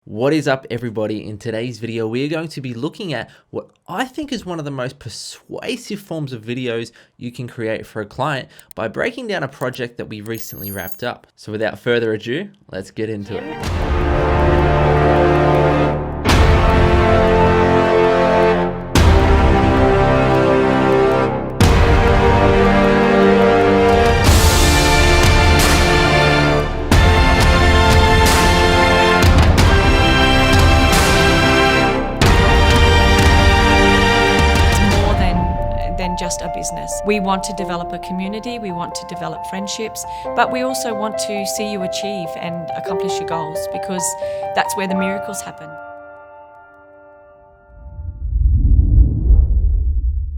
What is up, everybody? In today's video, we are going to be looking at what I think is one of the most persuasive forms of videos you can create for a client by breaking down a project that we recently wrapped up. So without further ado, let's get into it. Just a business. We want to develop a community, we want to develop friendships, but we also want to see you achieve and accomplish your goals, because that's where the miracles happen.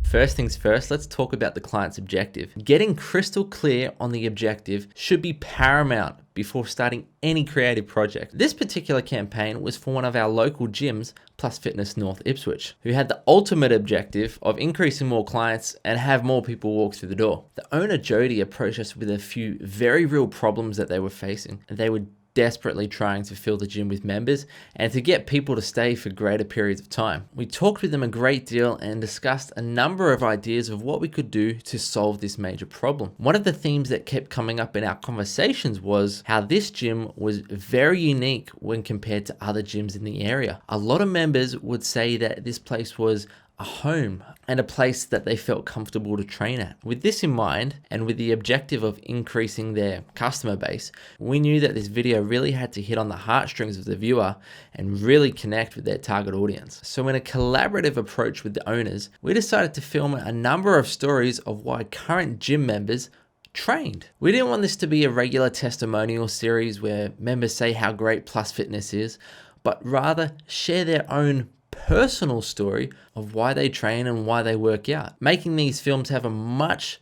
First things first, let's talk about the client's objective. Getting crystal clear on the objective should be paramount before starting any creative project. This particular campaign was for one of our local gyms, Plus Fitness North Ipswich, who had the ultimate objective of increasing more clients and have more people walk through the door. The owner, Jody, approached us with a few very real problems that they were facing, and they were desperately trying to fill the gym with members and to get people to stay for greater periods of time. We talked with them a great deal and discussed a number of ideas of what we could do to solve this major problem. One of the themes that kept coming up in our conversations was how this gym was very unique when compared to other gyms in the area. A lot of members would say that this place was a home and a place that they felt comfortable to train at. With this in mind, and with the objective of increasing their customer base, we knew that this video really had to hit on the heartstrings of the viewer and really connect with their target audience. So in a collaborative approach with the owners, we decided to film a number of stories of why current gym members trained. We didn't want this to be a regular testimonial series where members say how great Plus Fitness is, but rather share their own personal story of why they train and why they work out, making these films have a much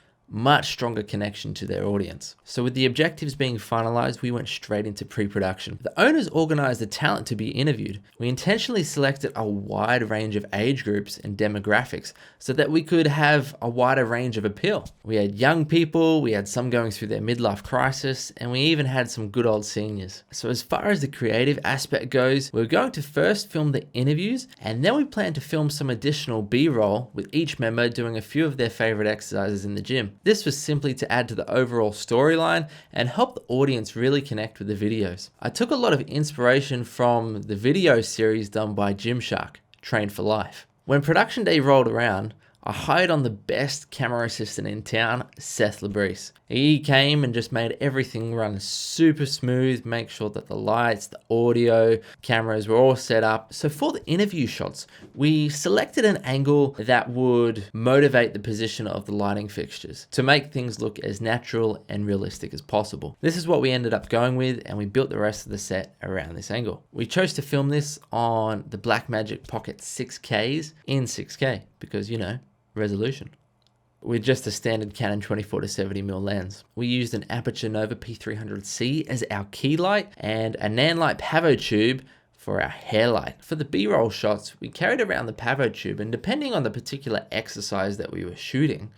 stronger connection to their audience. So with the objectives being finalized, we went straight into pre-production. The owners organized the talent to be interviewed. We intentionally selected a wide range of age groups and demographics so that we could have a wider range of appeal. We had young people, we had some going through their midlife crisis, and we even had some good old seniors. So as far as the creative aspect goes, we're going to first film the interviews, and then we plan to film some additional B-roll with each member doing a few of their favorite exercises in the gym. This was simply to add to the overall storyline and help the audience really connect with the videos. I took a lot of inspiration from the video series done by Gymshark, Train for Life. When production day rolled around, I hired on the best camera assistant in town, Seth Labrise. He came and just made everything run super smooth, make sure that the lights, the audio, cameras were all set up. So for the interview shots, we selected an angle that would motivate the position of the lighting fixtures to make things look as natural and realistic as possible. This is what we ended up going with, and we built the rest of the set around this angle. We chose to film this on the Blackmagic Pocket 6Ks in 6K because, you know, resolution. With just a standard Canon 24-70mm lens. We used an Aperture Nova P300C as our key light and a Nanlite Pavo tube for our hair light. For the B-roll shots, we carried around the Pavo tube, and depending on the particular exercise that we were shooting,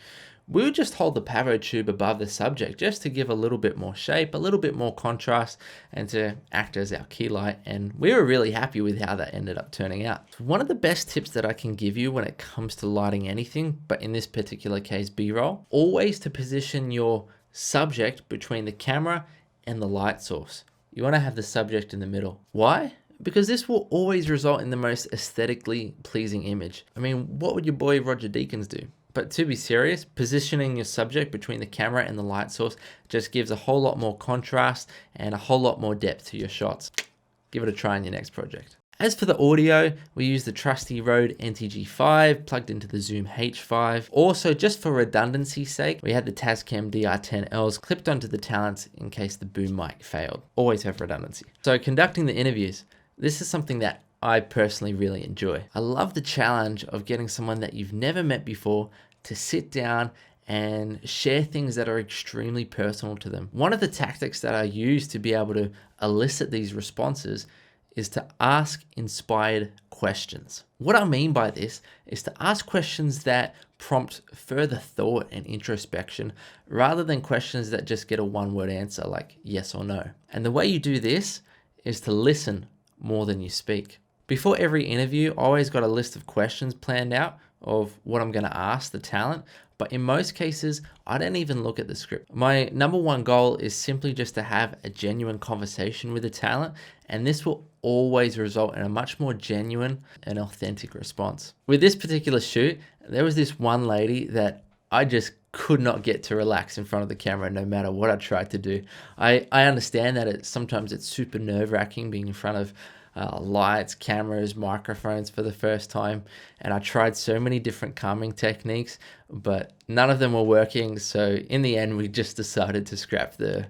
we would just hold the Pavo tube above the subject just to give a little bit more shape, a little bit more contrast, and to act as our key light. And we were really happy with how that ended up turning out. One of the best tips that I can give you when it comes to lighting anything, but in this particular case B-roll, always to position your subject between the camera and the light source. You want to have the subject in the middle. Why? Because this will always result in the most aesthetically pleasing image. I mean, what would your boy Roger Deakins do? But to be serious, positioning your subject between the camera and the light source just gives a whole lot more contrast and a whole lot more depth to your shots. Give it a try in your next project. As for the audio, we used the trusty Rode NTG5 plugged into the Zoom H5. Also, just for redundancy's sake, we had the Tascam DR10Ls clipped onto the talents in case the boom mic failed. Always have redundancy. So conducting the interviews, this is something that I personally really enjoy. I love the challenge of getting someone that you've never met before to sit down and share things that are extremely personal to them. One of the tactics that I use to be able to elicit these responses is to ask inspired questions. What I mean by this is to ask questions that prompt further thought and introspection rather than questions that just get a one-word answer like yes or no. And the way you do this is to listen more than you speak. Before every interview, I always got a list of questions planned out of what I'm going to ask the talent, but in most cases, I don't even look at the script. My number one goal is simply just to have a genuine conversation with the talent, and this will always result in a much more genuine and authentic response. With this particular shoot, there was this one lady that I just could not get to relax in front of the camera no matter what I tried to do. I understand that sometimes it's super nerve-wracking being in front of lights, cameras, microphones for the first time, and I tried so many different calming techniques, but none of them were working. So in the end, we just decided to scrap the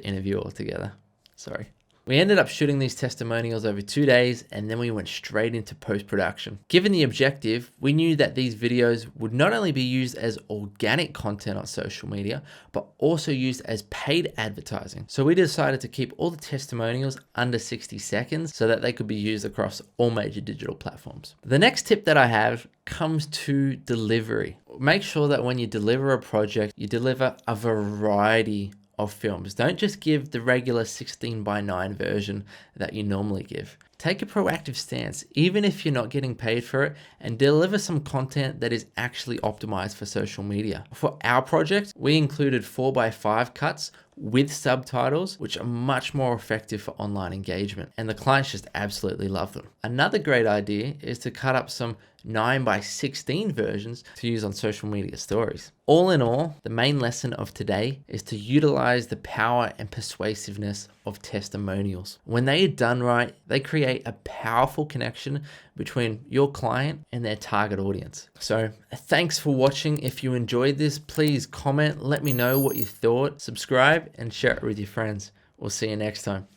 interview altogether. Sorry. We ended up shooting these testimonials over 2 days, and then we went straight into post-production. Given the objective, we knew that these videos would not only be used as organic content on social media, but also used as paid advertising. So we decided to keep all the testimonials under 60 seconds so that they could be used across all major digital platforms. The next tip that I have comes to delivery. Make sure that when you deliver a project, you deliver a variety of films. Don't just give the regular 16:9 version that you normally give. Take a proactive stance, even if you're not getting paid for it, and deliver some content that is actually optimized for social media. For our project, we included 4:5 cuts with subtitles, which are much more effective for online engagement, and the clients just absolutely love them. Another great idea is to cut up some 9:16 versions to use on social media stories. All in all, the main lesson of today is to utilize the power and persuasiveness of testimonials. When they are done right, they create a powerful connection between your client and their target audience. So thanks for watching. If you enjoyed this, please comment, let me know what you thought, subscribe, and share it with your friends. We'll see you next time.